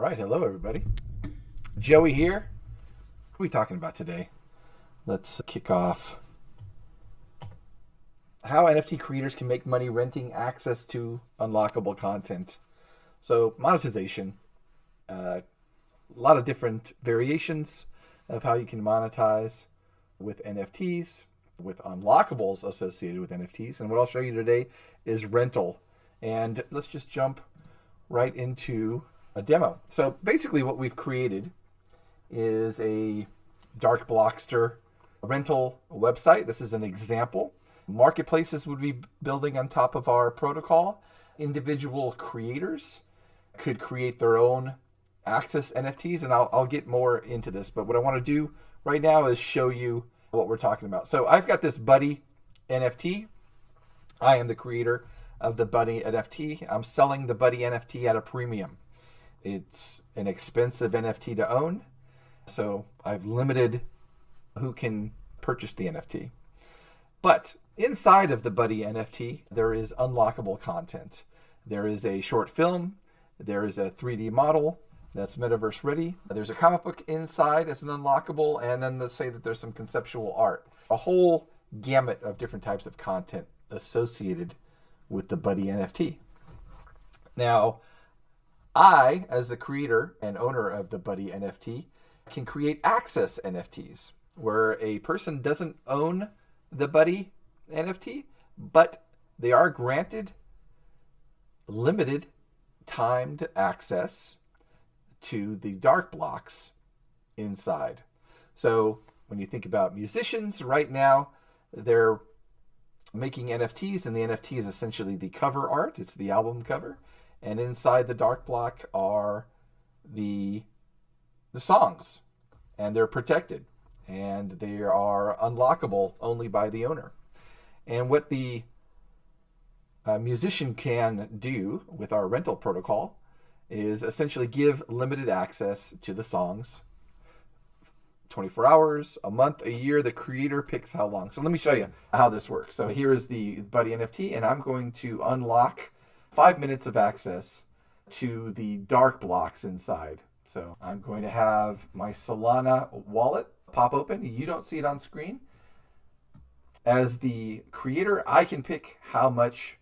right, hello everybody. Joey here. What are we talking about today? Let's kick off. How NFT creators can make money renting access to unlockable content. So monetization, a lot of different variations of how you can monetize with NFTs, with unlockables associated with NFTs. And what I'll show you today is rental. And let's just jump right into a demo. So basically what we've created is a Darkblockster rental website. This is an example. Marketplaces would be building on top of our protocol. Individual creators could create their own access NFTs, and I'll get more into this. But what I want to do right now is show you what we're talking about. So I've got this Buddy NFT. I am the creator of the Buddy NFT. I'm selling the Buddy NFT at a premium. It's an expensive NFT to own, so I've limited who can purchase the NFT. But inside of the Buddy NFT, there is unlockable content. There is a short film. There is a 3D model that's metaverse ready. There's a comic book inside as an unlockable, and then let's say that there's some conceptual art. A whole gamut of different types of content associated with the Buddy NFT. Now, I, as the creator and owner of the Buddy NFT, can create access NFTs, where a person doesn't own the Buddy NFT, but they are granted limited timed access to the dark blocks inside. So when you think about musicians right now, they're making NFTs, and the NFT is essentially the cover art. It's the album cover. And inside the dark block are the songs, and they're protected, and they are unlockable only by the owner. And what the musician can do with our rental protocol is essentially give limited access to the songs. 24 hours, a month, a year, the creator picks how long. So let me show you how this works. So here is the Buddy NFT, and I'm going to unlock 5 minutes of access to the dark blocks inside. So I'm going to have my Solana wallet pop open. You don't see it on screen. As the creator, I can pick how much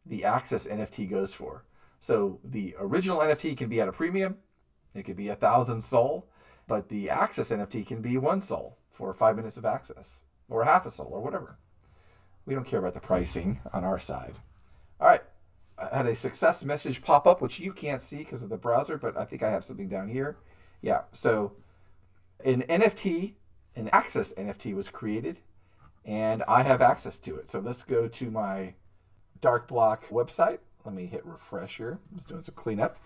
the access NFT goes for. So the original NFT can be at a premium. It could be 1,000 SOL, but the access NFT can be 1 SOL for 5 minutes of access, or half a SOL, or whatever. We don't care about the pricing on our side. All right. I had a success message pop up, which you can't see because of the browser, but I think I have something down here. Yeah, so an NFT, an access NFT was created, and I have access to it. So let's go to my Darkblock website. Let me hit refresh here. I'm just doing some cleanup.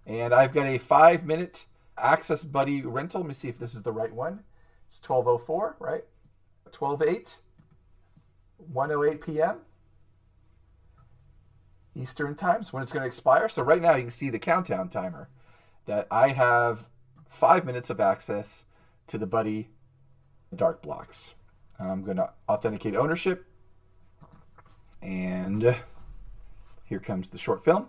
And I've got a 5-minute access Buddy rental. Let me see if this is the right one. It's 12:04, right? 12:08, 1:08 p.m. Eastern time, so when it's going to expire. So right now you can see the countdown timer that I have 5 minutes of access to the Buddy dark blocks. I'm going to authenticate ownership, and here comes the short film.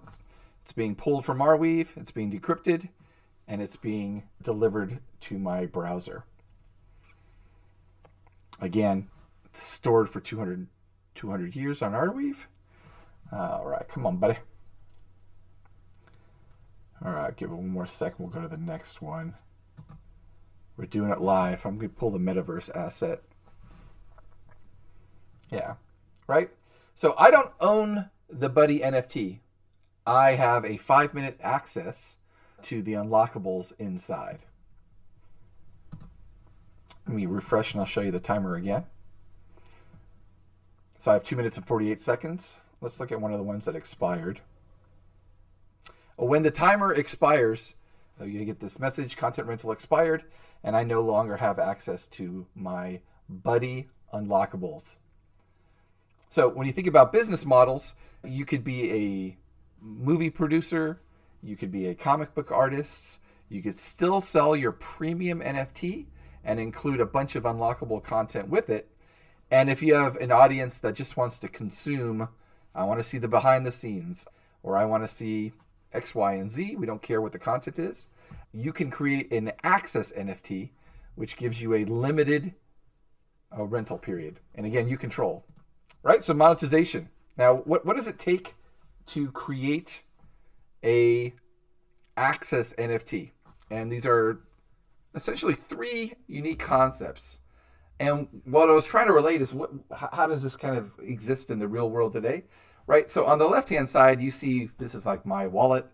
It's being pulled from Arweave, it's being decrypted, and it's being delivered to my browser. Again, it's stored for 200 years on Arweave. All right, come on, buddy. All right, give it one more second. We'll go to the next one. We're doing it live. I'm going to pull the metaverse asset. Yeah, right? So I don't own the Buddy NFT. I have a 5-minute access to the unlockables inside. Let me refresh and I'll show you the timer again. So I have 2 minutes and 48 seconds. Let's look at one of the ones that expired. When the timer expires, you get this message, content rental expired, and I no longer have access to my Buddy unlockables. So when you think about business models, you could be a movie producer, you could be a comic book artist, you could still sell your premium NFT and include a bunch of unlockable content with it. And if you have an audience that just wants to consume, I want to see the behind the scenes, or I want to see X, Y, and Z. We don't care what the content is. You can create an access NFT, which gives you a limited rental period. And again, you control. Right? So monetization. Now, what does it take to create a access NFT? And these are essentially three unique concepts. And what I was trying to relate is how does this kind of exist in the real world today? Right? So on the left-hand side, you see this is like my wallet.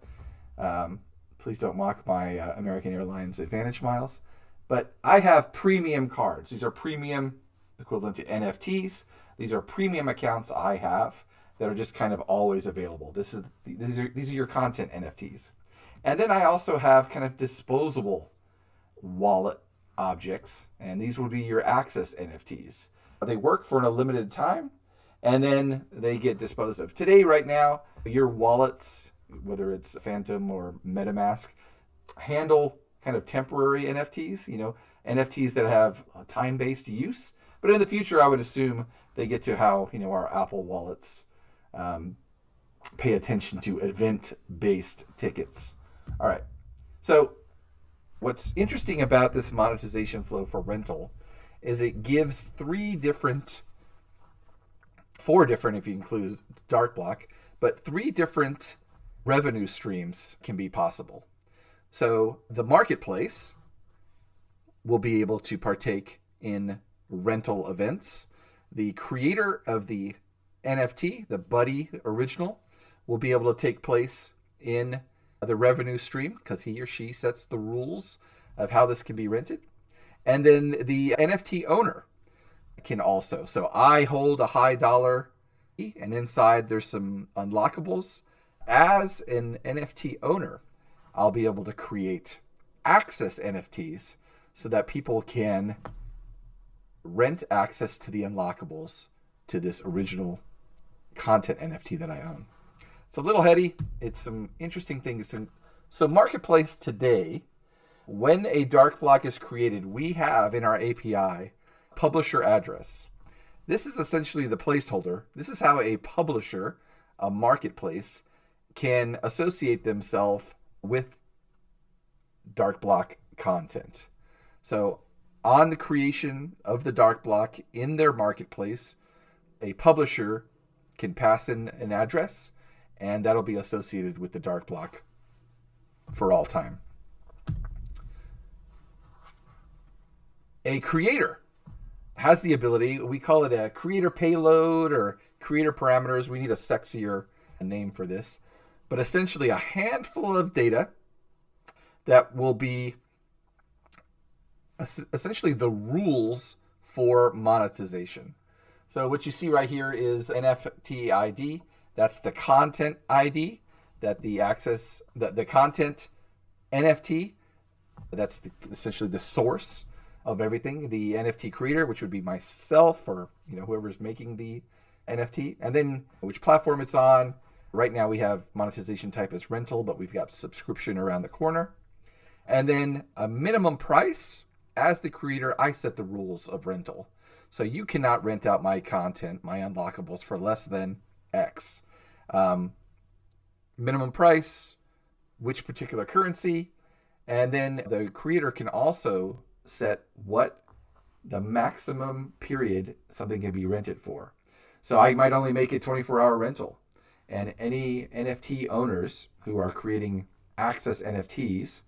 Please don't mock my American Airlines Advantage miles. But I have premium cards. These are premium equivalent to NFTs. These are premium accounts I have that are just kind of always available. These are your content NFTs. And then I also have kind of disposable wallet objects, and these would be your access NFTs. They work for a limited time, and then they get disposed of. Today, right now, your wallets, whether it's Phantom or MetaMask, handle kind of temporary NFTs, NFTs that have time-based use. But in the future, I would assume they get to how, our Apple wallets pay attention to event-based tickets. All right. So what's interesting about this monetization flow for rental is it gives four different, if you include Darkblock, but three different revenue streams can be possible. So the marketplace will be able to partake in rental events. The creator of the NFT, the Buddy original, will be able to take place in the revenue stream because he or she sets the rules of how this can be rented. And then the NFT owner can also. So I hold a high dollar and inside there's some unlockables. As an NFT owner, I'll be able to create access NFTs so that people can rent access to the unlockables to this original content NFT that I own. It's a little heady. It's some interesting things. So marketplace today, when a Darkblock is created, we have in our API publisher address. This is essentially the placeholder. This is how a publisher, a marketplace, can associate themselves with Darkblock content. So on the creation of the Darkblock in their marketplace, a publisher can pass in an address, and that'll be associated with the Darkblock for all time. A creator has the ability, we call it a creator payload or creator parameters. We need a sexier name for this, but essentially a handful of data that will be essentially the rules for monetization. So what you see right here is NFT ID. That's the content ID that the content NFT, that's essentially the source of everything. The NFT creator, which would be myself or whoever's making the NFT, and then which platform it's on. Right now we have monetization type as rental, but we've got subscription around the corner. And then a minimum price. As the creator, I set the rules of rental. So you cannot rent out my content, my unlockables, for less than X. Minimum price, which particular currency, and then the creator can also set what the maximum period something can be rented for. So I might only make it 24-hour rental, and any NFT owners who are creating access NFTs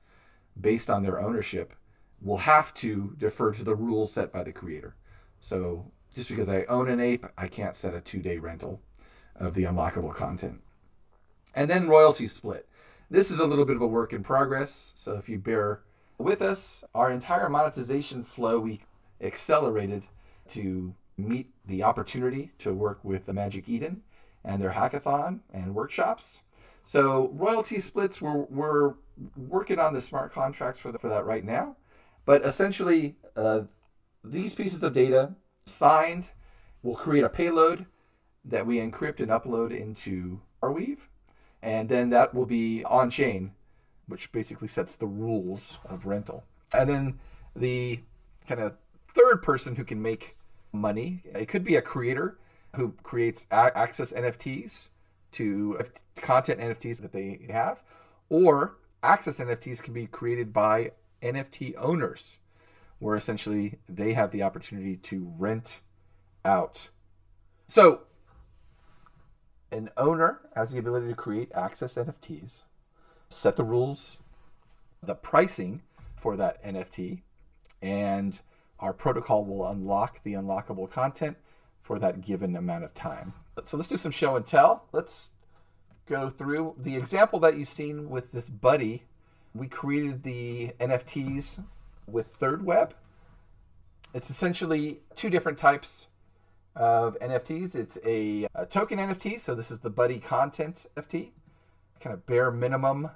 based on their ownership will have to defer to the rules set by the creator. So just because I own an ape, I can't set a 2-day rental of the unlockable content. And then royalty split. This is a little bit of a work in progress, so if you bear with us, our entire monetization flow we accelerated to meet the opportunity to work with the Magic Eden and their hackathon and workshops. So royalty splits, we're working on the smart contracts for that right now. But essentially, these pieces of data signed will create a payload that we encrypt and upload into Arweave. And then that will be on-chain, which basically sets the rules of rental. And then the kind of third person who can make money, it could be a creator who creates access NFTs to content NFTs that they have, Or access NFTs can be created by NFT owners, where essentially they have the opportunity to rent out. So an owner has the ability to create access NFTs, set the rules, the pricing for that NFT, and our protocol will unlock the unlockable content for that given amount of time. So let's do some show and tell. Let's go through the example that you've seen with this buddy. We created the NFTs with Third Web. It's essentially two different types of NFTs. It's a token NFT, so this is the buddy content NFT, kind of bare minimum.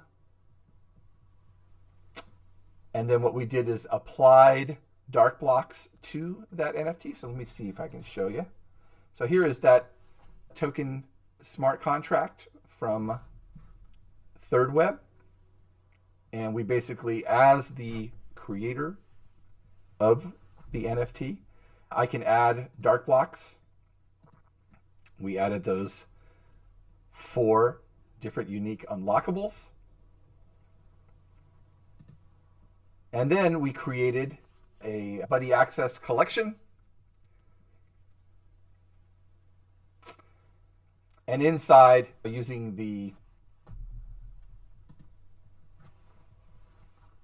And then what we did is applied dark blocks to that NFT. So let me see if I can show you. So here is that token smart contract from Third Web. And we basically, as the creator of the NFT, I can add dark blocks. We added those 4 different unique unlockables. And then we created a buddy access collection. And inside, using the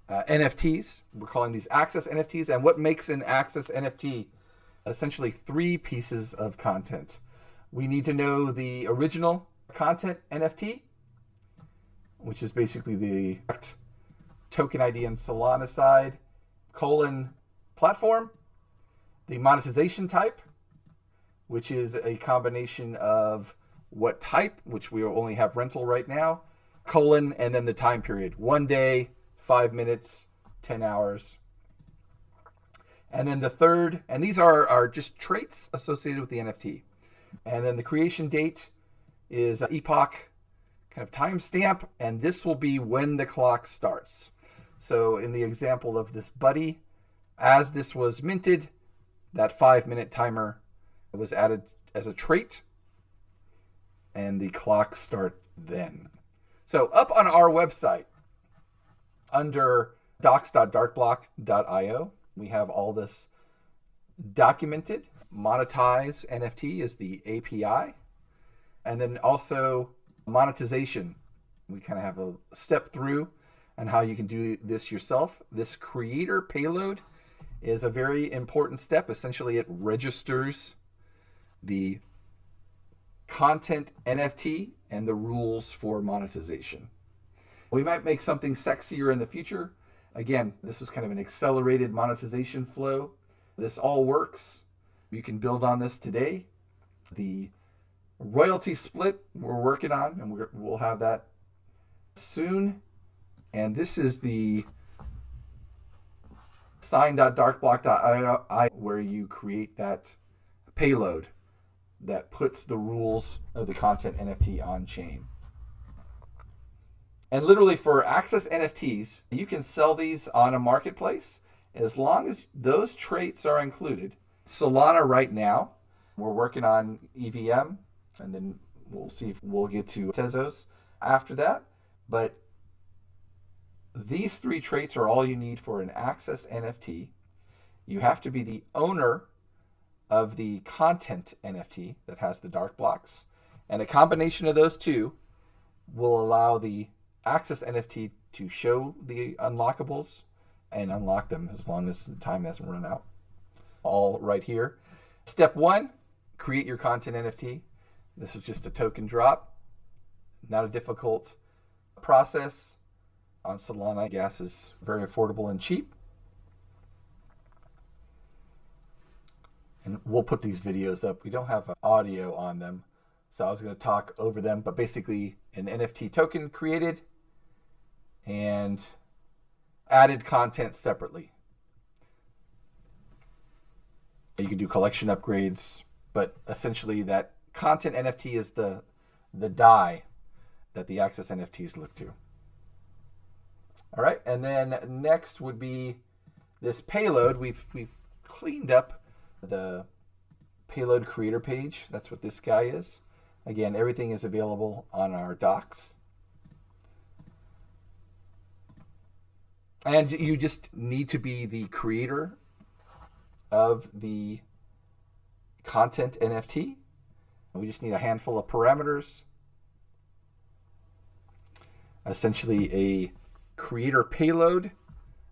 NFTs, we're calling these access NFTs. And what makes an access NFT? Essentially 3 pieces of content. We need to know the original content NFT, which is basically the token ID and Solana side, platform, the monetization type, which is a combination of what type, which we only have rental right now, and then the time period, 1 day, 5 minutes, 10 hours. And then the third, and these are just traits associated with the NFT. And then the creation date is epoch, kind of timestamp, and this will be when the clock starts. So in the example of this buddy, as this was minted, that 5-minute timer was added as a trait, and the clock start then. So up on our website, under docs.darkblock.io, we have all this documented. Monetize NFT is the API. And then also monetization. We kind of have a step through on how you can do this yourself. This creator payload is a very important step. Essentially, it registers the content NFT and the rules for monetization. We might make something sexier in the future. Again, this was kind of an accelerated monetization flow. This all works. You can build on this today. The royalty split we're working on, and we'll have that soon. And this is the sign.darkblock.io, where you create that payload that puts the rules of the content NFT on chain. And literally for access NFTs, you can sell these on a marketplace as long as those traits are included. Solana right now, we're working on EVM, and then we'll see if we'll get to Tezos after that. But these 3 traits are all you need for an access NFT. You have to be the owner of the content NFT that has the dark blocks. And a combination of those 2 will allow the access NFT to show the unlockables and unlock them as long as the time hasn't run out. All right here. Step 1, create your content NFT. This was just a token drop. Not a difficult process. On Solana, gas is very affordable and cheap. And we'll put these videos up. We don't have audio on them, so I was going to talk over them. But basically, an NFT token created and added content separately. You can do collection upgrades, but essentially that content NFT is the die that the access NFTs look to. All right, and then next would be this payload. We've cleaned up the payload creator page. That's what this guy is. Again, everything is available on our docs. And you just need to be the creator of the content NFT. We just need a handful of parameters. Essentially, a creator payload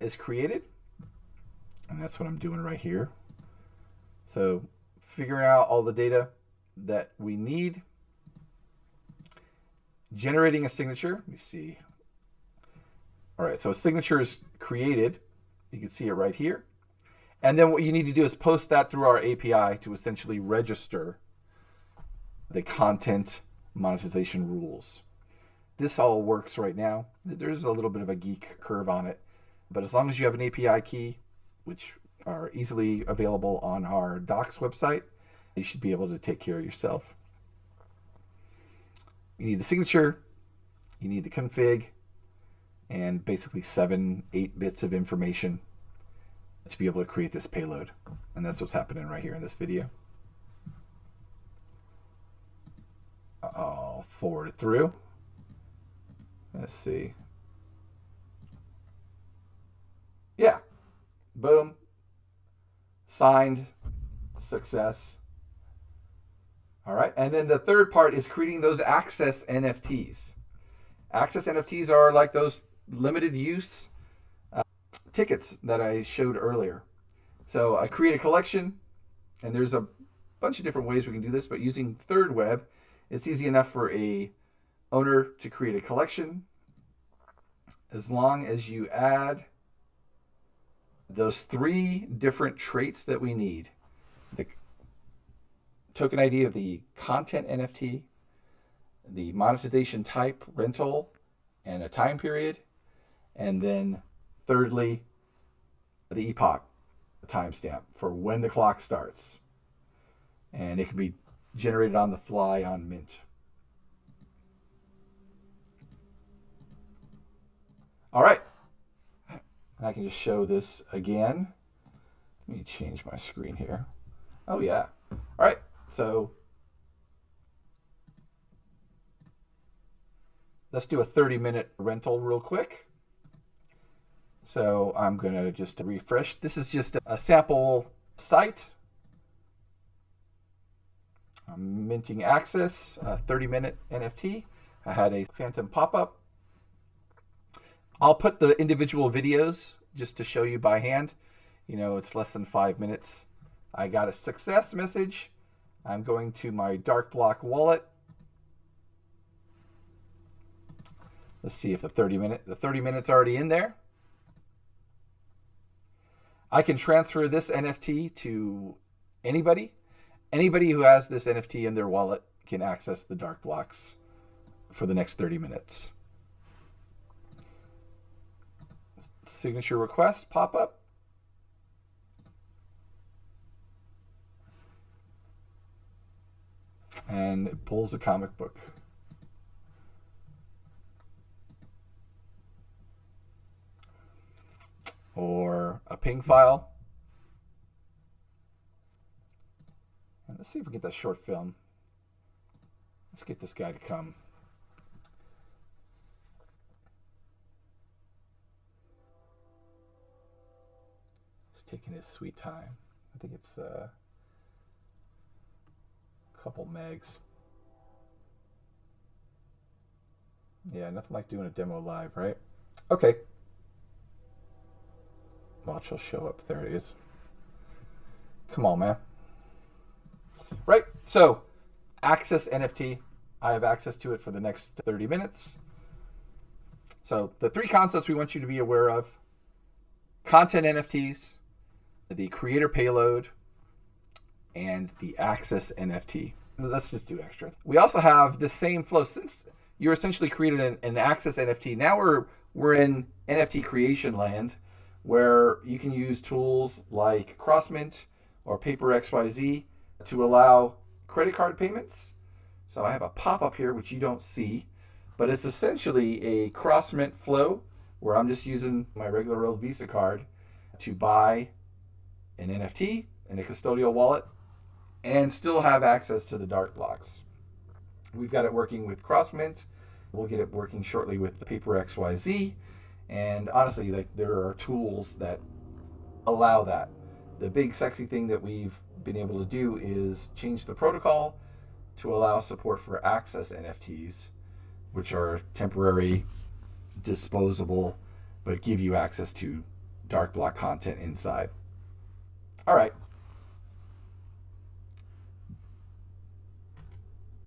is created. And that's what I'm doing right here. So figuring out all the data that we need. Generating a signature. Let me see. All right, so a signature is created. You can see it right here. And then what you need to do is post that through our API to essentially register the content monetization rules. This all works right now. There's a little bit of a geek curve on it, but as long as you have an API key, which are easily available on our docs website, you should be able to take care of yourself. You need the signature, you need the config, and basically 7-8 bits of information to be able to create this payload. And that's what's happening right here in this video. I'll forward it through. Let's see. Yeah. Boom. Signed. Success. All right. And then the third part is creating those access NFTs. Access NFTs are like those limited use tickets that I showed earlier. So I create a collection, and there's a bunch of different ways we can do this, but using Third Web, it's easy enough for a owner to create a collection as long as you add those 3 different traits that we need. The token ID of the content NFT, the monetization type, rental, and a time period, and then thirdly, the epoch, the timestamp for when the clock starts. And it can be generated on the fly on Mint. All right. I can just show this again. Let me change my screen here. Oh, yeah. All right. So let's do a 30-minute rental real quick. So I'm going to just refresh. This is just a sample site. I'm minting access, a 30-minute NFT. I had a phantom pop-up. I'll put the individual videos just to show you by hand. You know, it's less than 5 minutes. I got a success message. I'm going to my Darkblock wallet. Let's see if the 30 minutes already in there. I can transfer this NFT to anybody. Anybody who has this NFT in their wallet can access the Darkblocks for the next 30 minutes. Signature request pop up. And it pulls a comic book. Or a ping file. And let's see if we get that short film. Let's get this guy to come. He's taking his sweet time. I think it's a couple megs. Yeah, nothing like doing a demo live, right? Okay. Watch, he'll show up. There it is. Come on, man. Right, so access NFT. I have access to it for the next 30 minutes. So the 3 concepts we want you to be aware of: content NFTs, the creator payload, and the access NFT. Let's just do extra. We also have the same flow. Since you're essentially created an access NFT, now we're in NFT creation land, where you can use tools like Crossmint or Paper XYZ to allow credit card payments. So I have a pop-up here, which you don't see, but it's essentially a Crossmint flow where I'm just using my regular old Visa card to buy an NFT in a custodial wallet and still have access to the Darkblocks. We've got it working with Crossmint. We'll get it working shortly with the Paper XYZ. And honestly, like, there are tools that allow that. The big sexy thing that we've been able to do is change the protocol to allow support for access NFTs, which are temporary, disposable, but give you access to Darkblock content inside. All right.